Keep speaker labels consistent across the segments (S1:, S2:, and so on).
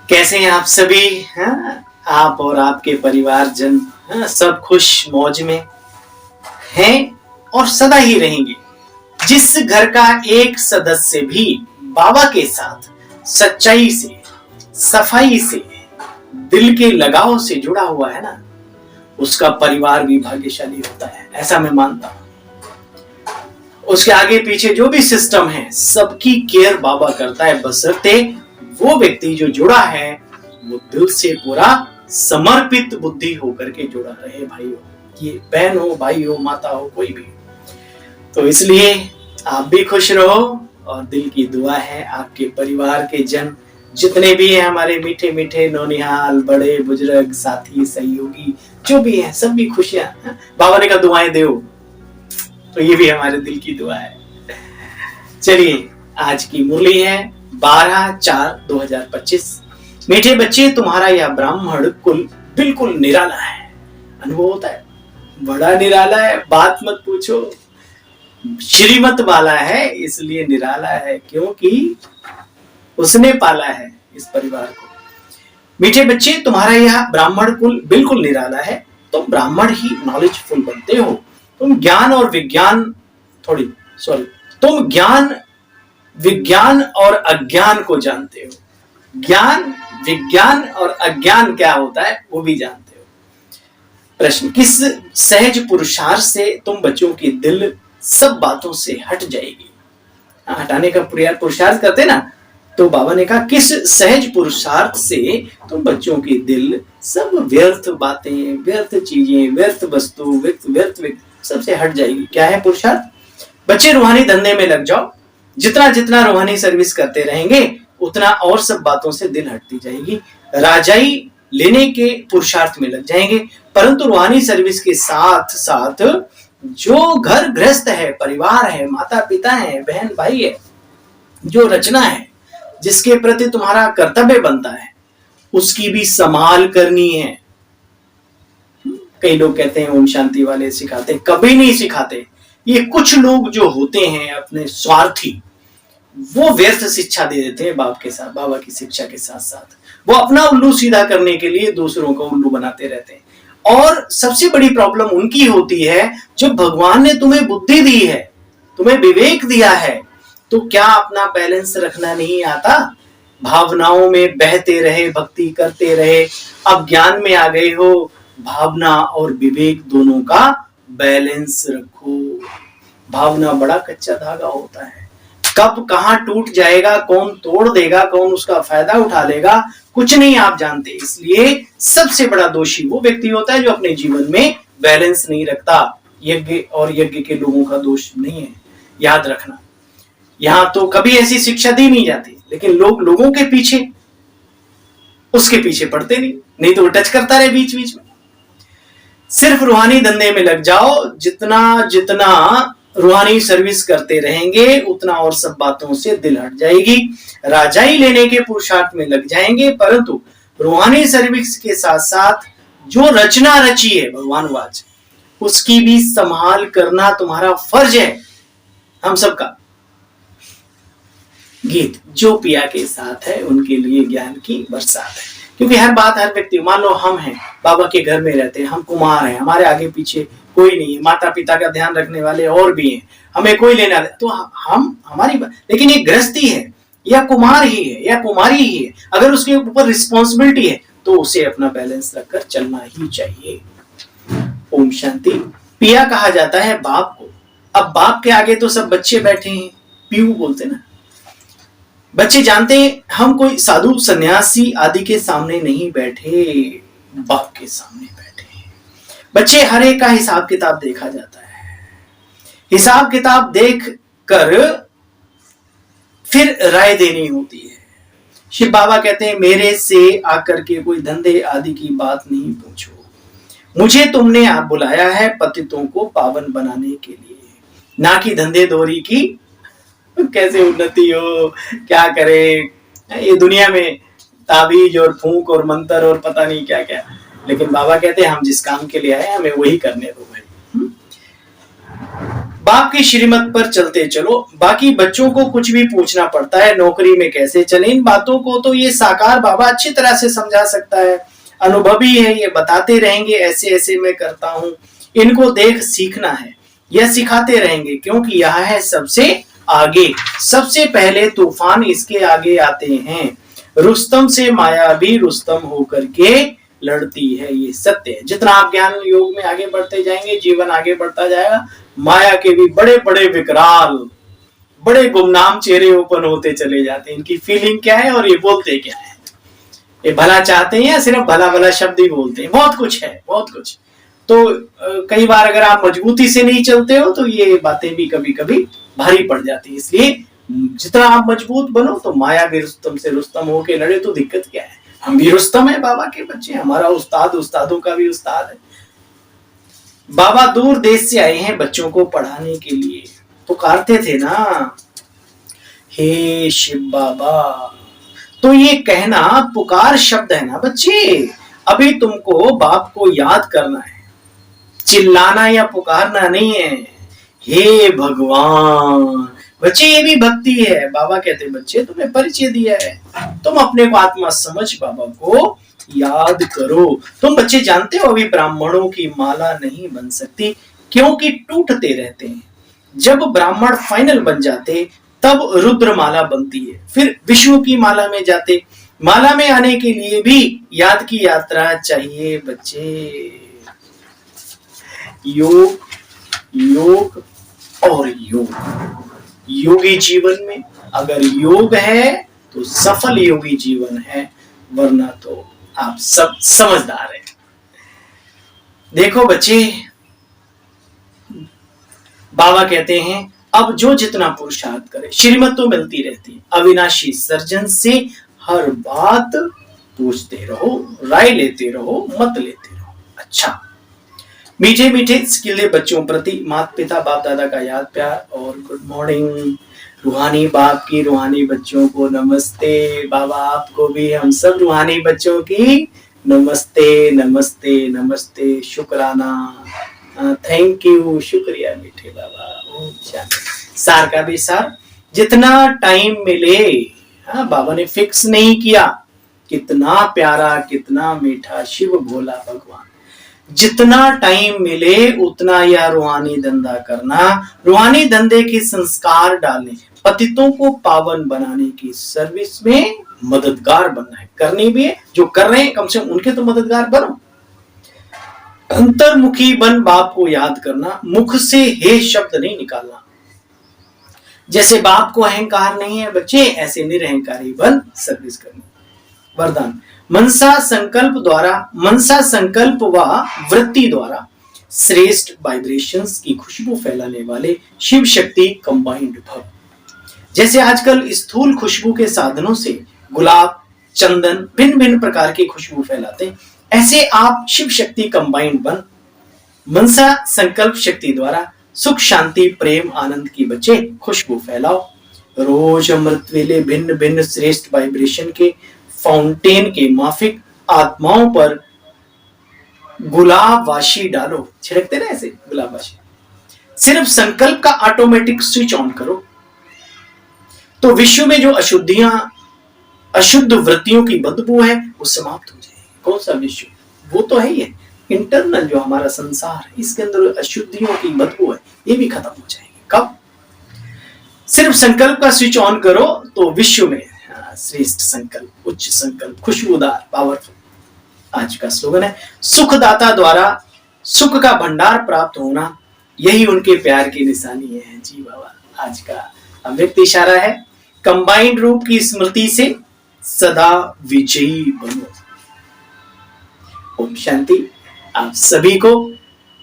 S1: कैसे हैं आप सभी? हाँ, आप और आपके परिवारजन सब खुश मौज में हैं और सदा ही रहेंगे। जिस घर का एक सदस्य भी बाबा के साथ सच्चाई से, सफाई से, दिल के लगाव से जुड़ा हुआ है ना, उसका परिवार भी भाग्यशाली होता है, ऐसा मैं मानता हूं। उसके आगे पीछे जो भी सिस्टम है सबकी केयर बाबा करता है, बशर्ते वो व्यक्ति जो जुड़ा है वो दिल से पूरा समर्पित बुद्धि होकर के जुड़ा रहे। भाइयों, ये बहन हो, भाई हो, माता हो, कोई भी। तो इसलिए आप भी खुश रहो और दिल की दुआ है आपके परिवार के जन जितने भी हैं, हमारे मीठे मीठे नौनिहाल, बड़े बुजुर्ग, साथी, सहयोगी जो भी हैं, सब भी खुशियां। बाबा ने कहा दुआएं दो, तो ये भी हमारे दिल की दुआ है। चलिए, आज की मुरली है 12/4/2025। मीठे बच्चे, तुम्हारा यह ब्राह्मण कुल बिल्कुल निराला है। अनुभव होता है, बड़ा निराला है, बात मत पूछो। श्रीमत वाला है इसलिए निराला है, क्योंकि उसने पाला है इस परिवार को। मीठे बच्चे, तुम्हारा यह ब्राह्मण कुल बिल्कुल निराला है। तुम ब्राह्मण ही नॉलेजफुल बनते हो। तुम ज्ञान और विज्ञान तुम ज्ञान, विज्ञान और अज्ञान को जानते हो। ज्ञान, विज्ञान और अज्ञान क्या होता है वो भी जानते हो। प्रश्न, किस सहज पुरुषार्थ से तुम बच्चों की दिल सब बातों से हट जाएगी? हटाने का पुरुषार्थ करते ना, तो बाबा ने कहा किस सहज पुरुषार्थ से तुम बच्चों की दिल सब व्यर्थ बातें, व्यर्थ चीजें, व्यर्थ वस्तु, व्यर्थ सबसे हट जाएगी। क्या है पुरुषार्थ? बच्चे, रूहानी धंधे में लग जाओ। जितना जितना रूहानी सर्विस करते रहेंगे उतना और सब बातों से दिल हटती जाएगी। राजाई लेने के पुरुषार्थ में लग जाएंगे, परंतु रूहानी सर्विस के साथ साथ जो घर गृहस्थ है, परिवार है, माता पिता है, बहन भाई है, जो रचना है, जिसके प्रति तुम्हारा कर्तव्य बनता है, उसकी भी संभाल करनी है। कई लोग कहते हैं ओम शांति वाले सिखाते, कभी नहीं सिखाते। ये कुछ लोग जो होते हैं अपने स्वार्थी, वो व्यर्थ शिक्षा दे देते हैं बाप के साथ, बाबा की शिक्षा के साथ साथ वो अपना उल्लू सीधा करने के लिए दूसरों को उल्लू बनाते रहते हैं। और सबसे बड़ी प्रॉब्लम उनकी होती है, जब भगवान ने तुम्हें बुद्धि दी है, तुम्हें विवेक दिया है, तो क्या अपना बैलेंस रखना नहीं आता? भावनाओं में बहते रहे, भक्ति करते रहे, अब ज्ञान में आ गए हो, भावना और विवेक दोनों का बैलेंस रखो। भावना बड़ा कच्चा धागा होता है, कब कहां टूट जाएगा, कौन तोड़ देगा, कौन उसका फायदा उठा लेगा, कुछ नहीं आप जानते। इसलिए सबसे बड़ा दोषी वो व्यक्ति होता है जो अपने जीवन में बैलेंस नहीं रखता। यज्ञ और यज्ञ के लोगों का दोष नहीं है, याद रखना। यहां तो कभी ऐसी शिक्षा दी नहीं जाती, लेकिन लोग लोगों के पीछे, उसके पीछे पड़ते नहीं तो वो टच करता रहे बीच बीच में। सिर्फ रूहानी धंधे में लग जाओ। जितना जितना रूहानी सर्विस करते रहेंगे उतना और सब बातों से दिल हट जाएगी। राजाई लेने के पुरुषार्थ में लग जाएंगे, परंतु रूहानी सर्विस के साथ साथ जो रचना रची है भगवानवाच, उसकी भी संभाल करना तुम्हारा फर्ज है, हम सबका। गीत, जो पिया के साथ है उनके लिए ज्ञान की बरसात है। क्योंकि हर बात, हर व्यक्ति, मान लो हम हैं, बाबा के घर में रहते हैं, हम कुमार हैं, हमारे आगे पीछे कोई नहीं है, माता पिता का ध्यान रखने वाले और भी हैं, हमें कोई लेना, तो हम हमारी बात, लेकिन ये गृहस्थी है या कुमार ही है या कुमारी ही है, अगर उसके ऊपर रिस्पॉन्सिबिलिटी है तो उसे अपना बैलेंस रखकर चलना ही चाहिए। ओम शांति। पिया कहा जाता है बाप को। अब बाप के आगे तो सब बच्चे बैठे हैं, पीयू बोलते ना। बच्चे जानते हैं हम कोई साधु सन्यासी आदि के सामने नहीं बैठे, बाप के सामने बैठे। बच्चे, हर एक का हिसाब किताब देखा जाता है। हिसाब किताब देख कर फिर राय देनी होती है। शिव बाबा कहते हैं मेरे से आकर के कोई धंधे आदि की बात नहीं पूछो, मुझे तुमने आप बुलाया है पतितों को पावन बनाने के लिए, ना कि धंधे दोरी की कैसे उन्नति हो, क्या करे। ये दुनिया में ताबीज और फूंक और मंत्र और पता नहीं क्या क्या, लेकिन बाबा कहते हैं हम जिस काम के लिए आए हमें वही करने दो भाई। बाप की श्रीमत पर चलते चलो, बाकी बच्चों को कुछ भी पूछना पड़ता है, नौकरी में कैसे चले, इन बातों को तो ये साकार बाबा अच्छी तरह से समझा सकता है, अनुभवी है, ये बताते रहेंगे ऐसे ऐसे मैं करता हूं, इनको देख सीखना है, यह सिखाते रहेंगे, क्योंकि यह है सबसे आगे, सबसे पहले तूफान इसके आगे आते हैं। रुस्तम से माया भी रुस्तम होकर के लड़ती है, ये सत्य है। जितना आप ज्ञान योग में आगे बढ़ते जाएंगे, जीवन आगे बढ़ता जाएगा, माया के भी बड़े बड़े विकराल, बड़े गुमनाम चेहरे ओपन होते चले जाते हैं। इनकी फीलिंग क्या है और ये बोलते क्या है, ये भला चाहते हैं या सिर्फ भला भला शब्द ही बोलते हैं, बहुत कुछ है, बहुत कुछ। तो कई बार अगर आप मजबूती से नहीं चलते हो तो ये बातें भी कभी कभी भारी पड़ जाती है। इसलिए जितना आप मजबूत बनो तो माया भी रुस्तम से रुस्तम होके लड़े तो दिक्कत क्या है। हम भी रुस्तम है बाबा के बच्चे, हमारा उस्ताद उस्तादों का भी उस्ताद है। बाबा दूर देश से आए हैं बच्चों को पढ़ाने के लिए, पुकारते थे ना, हे शिव बाबा। तो ये कहना पुकार शब्द है ना बच्चे, अभी तुमको बाप को याद करना है, चिल्लाना या पुकारना नहीं है। हे भगवान, बच्चे ये भी भक्ति है। बाबा कहते बच्चे तुम्हें परिचय दिया है, तुम अपने को आत्मा समझ बाबा को याद करो। तुम बच्चे जानते हो अभी ब्राह्मणों की माला नहीं बन सकती, क्योंकि टूटते रहते हैं। जब ब्राह्मण फाइनल बन जाते तब रुद्र माला बनती है, फिर विष्णु की माला में जाते। माला में आने के लिए भी याद की यात्रा चाहिए बच्चे। योग योग और योग, योगी जीवन में अगर योग है तो सफल योगी जीवन है, वरना तो आप सब समझदार हैं। देखो बच्चे, बाबा कहते हैं अब जो जितना पुरुषार्थ करे, श्रीमत तो मिलती रहती है। अविनाशी सर्जन से हर बात पूछते रहो, राय लेते रहो, मत लेते रहो। अच्छा, मीठे मीठे स्किले बच्चों प्रति माता पिता बाप दादा का याद प्यार और गुड मॉर्निंग। रूहानी बाप की रूहानी बच्चों को नमस्ते। बाबा आपको भी हम सब रूहानी बच्चों की नमस्ते नमस्ते नमस्ते, शुक्राना, थैंक यू, शुक्रिया मीठे बाबा। सार का भी सार, जितना टाइम मिले, बाबा ने फिक्स नहीं किया। कितना प्यारा, कितना मीठा शिव भोला भगवान। जितना टाइम मिले उतना यह रूहानी धंधा करना, रूहानी धंधे के संस्कार डालने, पतितों को पावन बनाने की सर्विस में मददगार बनना है। करनी भी है, जो कर रहे हैं कम से कम उनके तो मददगार बनो। अंतर्मुखी बन बाप को याद करना, मुख से हे शब्द नहीं निकालना। जैसे बाप को अहंकार नहीं है बच्चे, ऐसे निरहंकारी बन सर्विस करनी। वरदान, मनसा संकल्प द्वारा, मनसा संकल्प व वृत्ति द्वारा श्रेष्ठ वाइब्रेशंस की खुशबू फैलाने वाले शिव शक्ति कंबाइंड भव। जैसे आजकल स्थूल खुशबू के साधनों से गुलाब, चंदन, भिन्न भिन्न प्रकार की खुशबू फैलाते हैं, ऐसे आप शिव शक्ति कंबाइंड बन मनसा संकल्प शक्ति द्वारा सुख शांति प्रेम आनंद की बच्चे खुशबू फैलाओ। रोज अमृत वेले भिन्न भिन्न श्रेष्ठ वाइब्रेशन के फाउंटेन के माफिक आत्माओं पर गुलाब वाशी डालो। छिड़कते ना ऐसे गुलाब वाशी। सिर्फ संकल्प का ऑटोमेटिक स्विच ऑन करो तो विश्व में जो अशुद्धियां, अशुद्ध वृत्तियों की बदबू है वो समाप्त हो जाएगी। कौन सा विश्व? वो तो है ही है, इंटरनल जो हमारा संसार है, इसके अंदर अशुद्धियों की बदबू है, ये भी खत्म हो जाएगी। कब? सिर्फ संकल्प का स्विच ऑन करो तो विश्व में श्रेष्ठ संकल्प, उच्च संकल्प, खुशबूदार, पावरफुल। आज का स्लोगन है, सुखदाता द्वारा सुख का भंडार प्राप्त होना, यही उनके प्यार की निशानी है। जी बाबा, आज का अमृत इशारा है, कंबाइंड रूप की स्मृति से सदा विजयी बनो। ओम शांति। आप सभी को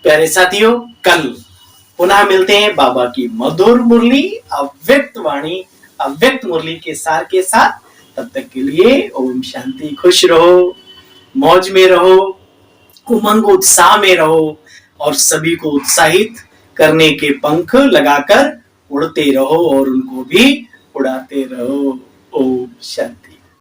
S1: प्यारे साथियों, कल पुनः मिलते हैं बाबा की मधुर मुरली, अव्यक्त वाणी, अव्यक्त मुरली के सार के साथ। तब तक के लिए ओम शांति। खुश रहो, मौज में रहो, उमंग उत्साह में रहो और सभी को उत्साहित करने के पंख लगाकर उड़ते रहो और उनको भी उड़ाते रहो। ओम शांति।